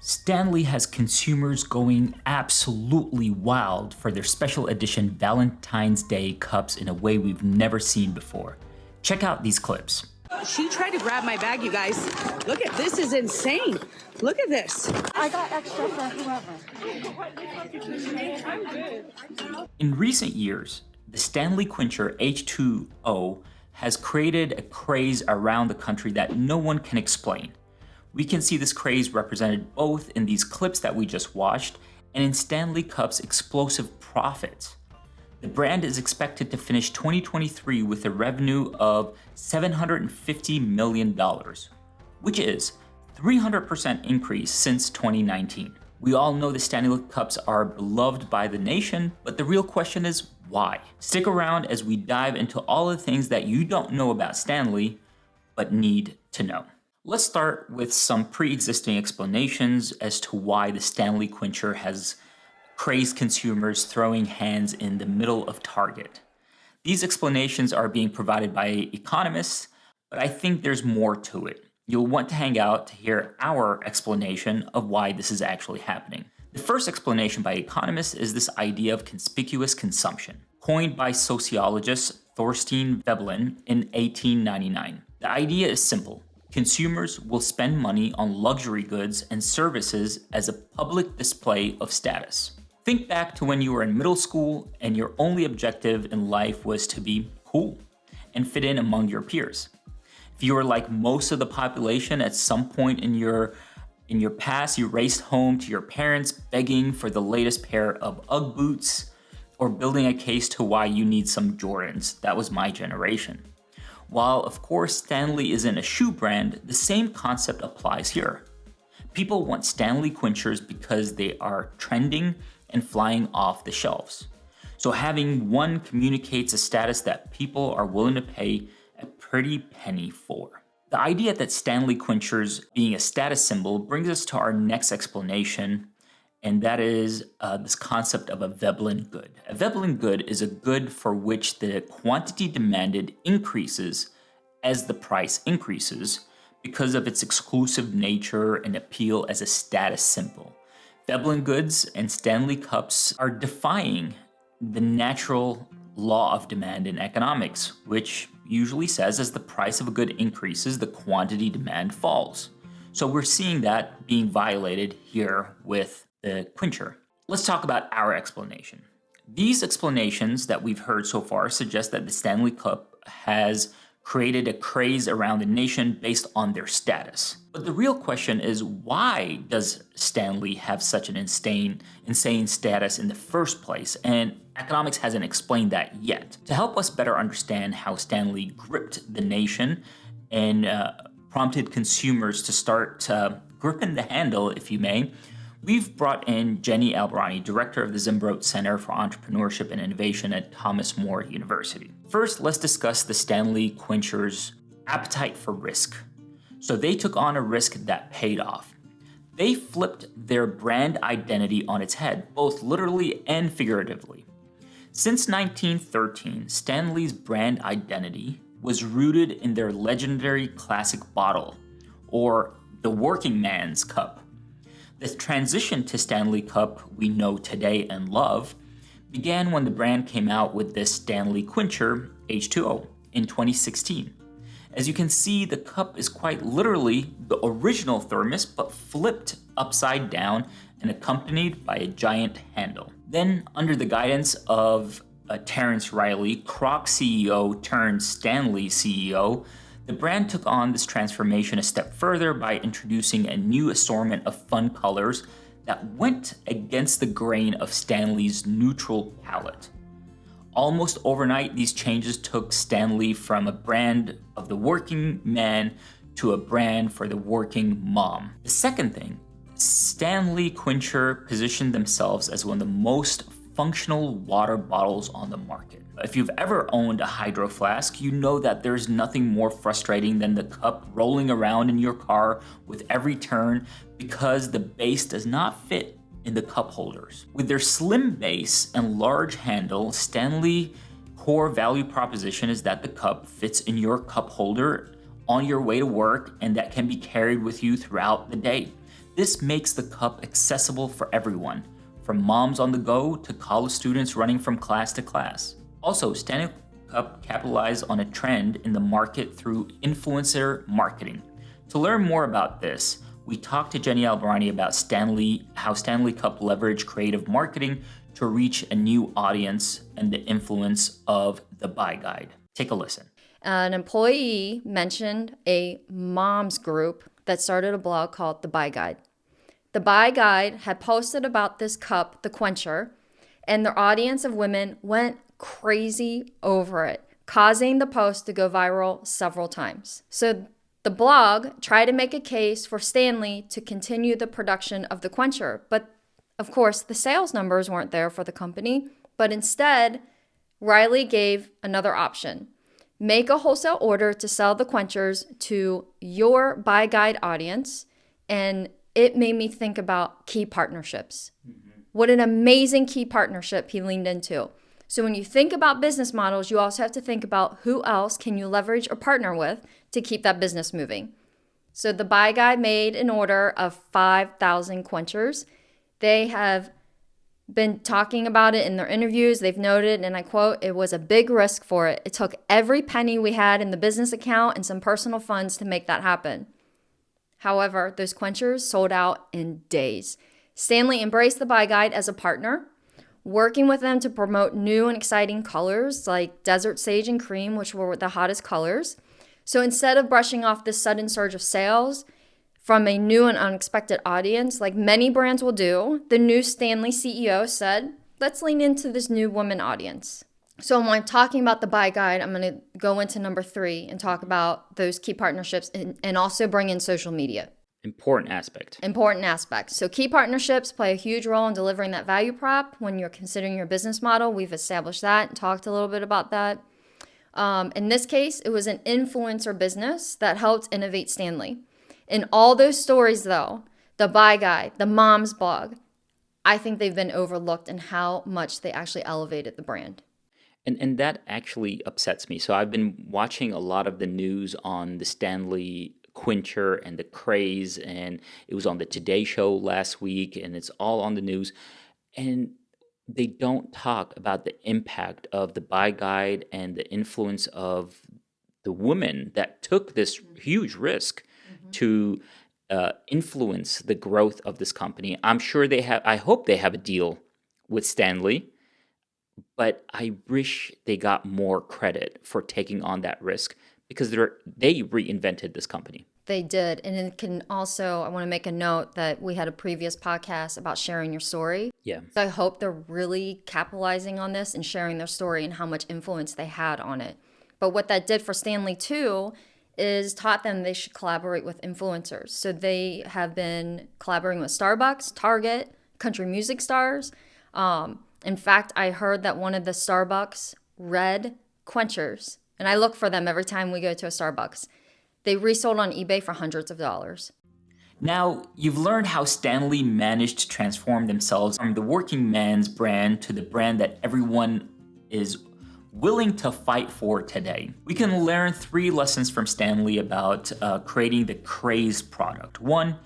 Stanley has consumers going absolutely wild for their special edition Valentine's Day cups in a way we've never seen before. Check out these clips. She tried to grab my bag, you guys. Look at this, is insane. Look at this. I got extra for whoever. I'm good. In recent years, the Stanley Quencher H2O has created a craze around the country that no one can explain. We can see this craze represented both in these clips that we just watched and in Stanley Cup's explosive profits. The brand is expected to finish 2023 with a revenue of $750 million, which is 300% increase since 2019. We all know the Stanley Cups are beloved by the nation, but the real question is why? Stick around as we dive into all the things that you don't know about Stanley, but need to know. Let's start with some pre-existing explanations as to why the Stanley Quencher has crazed consumers throwing hands in the middle of Target. These explanations are being provided by economists, but I think there's more to it. You'll want to hang out to hear our explanation of why this is actually happening. The first explanation by economists is this idea of conspicuous consumption, coined by sociologist Thorstein Veblen in 1899. The idea is simple. Consumers will spend money on luxury goods and services as a public display of status. Think back to when you were in middle school and your only objective in life was to be cool and fit in among your peers. If you were like most of the population at some point in your past, you raced home to your parents begging for the latest pair of Ugg boots or building a case to why you need some Jordans. That was my generation. While, of course, Stanley isn't a shoe brand, the same concept applies here. People want Stanley Quenchers because they are trending and flying off the shelves. So having one communicates a status that people are willing to pay a pretty penny for. The idea that Stanley Quenchers being a status symbol brings us to our next explanation, and that is this concept of a Veblen good. A Veblen good is a good for which the quantity demanded increases as the price increases because of its exclusive nature and appeal as a status symbol. Veblen goods and Stanley Cups are defying the natural law of demand in economics, which usually says as the price of a good increases, the quantity demand falls. So we're seeing that being violated here with the Quencher. Let's talk about our explanation. These explanations that we've heard so far suggest that the Stanley Cup has created a craze around the nation based on their status. But the real question is, why does Stanley have such an insane status in the first place? And economics hasn't explained that yet. To help us better understand how Stanley gripped the nation and prompted consumers to start gripping the handle, if you may, we've brought in Jeni Bahrani, director of the Zembrote Center for Entrepreneurship and Innovation at Thomas More University. First, let's discuss the Stanley Quencher's appetite for risk. So they took on a risk that paid off. They flipped their brand identity on its head, both literally and figuratively. Since 1913, Stanley's brand identity was rooted in their legendary classic bottle, or the working man's cup. The transition to Stanley Cup we know today and love began when the brand came out with this Stanley Quencher H2O in 2016. As you can see, the cup is quite literally the original thermos, but flipped upside down and accompanied by a giant handle. Then, under the guidance of Terrence Riley, Croc CEO turned Stanley CEO, the brand took on this transformation a step further by introducing a new assortment of fun colors that went against the grain of Stanley's neutral palette. Almost overnight, these changes took Stanley from a brand of the working man to a brand for the working mom. The second thing, Stanley Quencher positioned themselves as one of the most functional water bottles on the market. If you've ever owned a hydro flask, you know that there's nothing more frustrating than the cup rolling around in your car with every turn because the base does not fit in the cup holders. With their slim base and large handle, Stanley core value proposition is that the cup fits in your cup holder on your way to work and that can be carried with you throughout the day. This makes the cup accessible for everyone, from moms on the go to college students running from class to class. Also, Stanley Cup capitalized on a trend in the market through influencer marketing. To learn more about this, we talked to Jeni Bahrani about how Stanley Cup leveraged creative marketing to reach a new audience and the influence of the buy guide. Take a listen. An employee mentioned a mom's group that started a blog called The Buy Guide. The Buy Guide had posted about this cup, the Quencher, and their audience of women went crazy over it, causing the post to go viral several times. So the blog tried to make a case for Stanley to continue the production of the Quencher, but of course the sales numbers weren't there for the company, but instead Riley gave another option. Make a wholesale order to sell the Quenchers to your Buy Guide audience, and it made me think about key partnerships. What an amazing key partnership he leaned into. So when you think about business models, you also have to think about who else can you leverage or partner with to keep that business moving. So the Buy Guide made an order of 5,000 Quenchers. They have been talking about it in their interviews. They've noted, and I quote, "It was a big risk for it. It took every penny we had in the business account and some personal funds to make that happen." However, those Quenchers sold out in days. Stanley embraced the Buy Guide as a partner, working with them to promote new and exciting colors like Desert Sage and Cream, which were the hottest colors. So instead of brushing off this sudden surge of sales from a new and unexpected audience, like many brands will do, the new Stanley CEO said, let's lean into this new woman audience. So when I'm talking about the Buy Guide, I'm going to go into number 3 and talk about those key partnerships and also bring in social media. Important aspect. So key partnerships play a huge role in delivering that value prop when you're considering your business model. We've established that and talked a little bit about that. In this case, it was an influencer business that helped innovate Stanley. In all those stories, though, the Buy Guide, the mom's blog, I think they've been overlooked in how much they actually elevated the brand. And that actually upsets me. So I've been watching a lot of the news on the Stanley Quencher and the Craze, and it was on the Today Show last week, and it's all on the news. And they don't talk about the impact of the Buy Guide and the influence of the women that took this huge risk to influence the growth of this company. I'm sure I hope they have a deal with Stanley, but I wish they got more credit for taking on that risk because they reinvented this company. They did. And it can also, I want to make a note that we had a previous podcast about sharing your story. Yeah. So I hope they're really capitalizing on this and sharing their story and how much influence they had on it. But what that did for Stanley too is taught them they should collaborate with influencers. So they have been collaborating with Starbucks, Target, country music stars. In fact, I heard that one of the Starbucks red Quenchers, and I look for them every time we go to a Starbucks, they resold on eBay for hundreds of dollars. Now, you've learned how Stanley managed to transform themselves from the working man's brand to the brand that everyone is willing to fight for today. We can learn 3 lessons from Stanley about creating the Craze product. 1,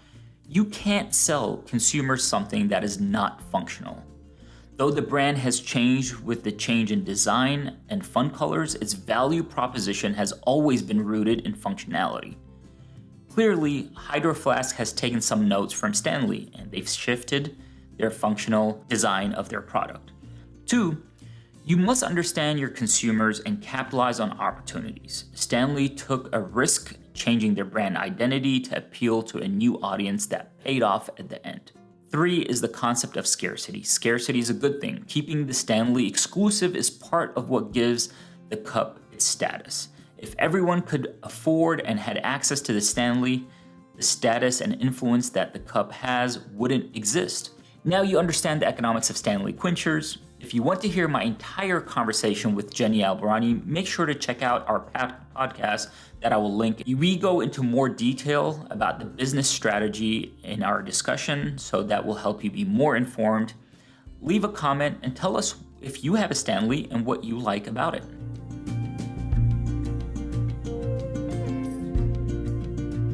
you can't sell consumers something that is not functional. Though the brand has changed with the change in design and fun colors, its value proposition has always been rooted in functionality. Clearly, Hydro Flask has taken some notes from Stanley, and they've shifted their functional design of their product. 2, you must understand your consumers and capitalize on opportunities. Stanley took a risk changing their brand identity to appeal to a new audience that paid off at the end. 3 is the concept of scarcity. Scarcity is a good thing. Keeping the Stanley exclusive is part of what gives the cup its status. If everyone could afford and had access to the Stanley, the status and influence that the cup has wouldn't exist. Now you understand the economics of Stanley Quenchers. If you want to hear my entire conversation with Jeni Bahrani, make sure to check out our podcast that I will link. We go into more detail about the business strategy in our discussion, so that will help you be more informed. Leave a comment and tell us if you have a Stanley and what you like about it.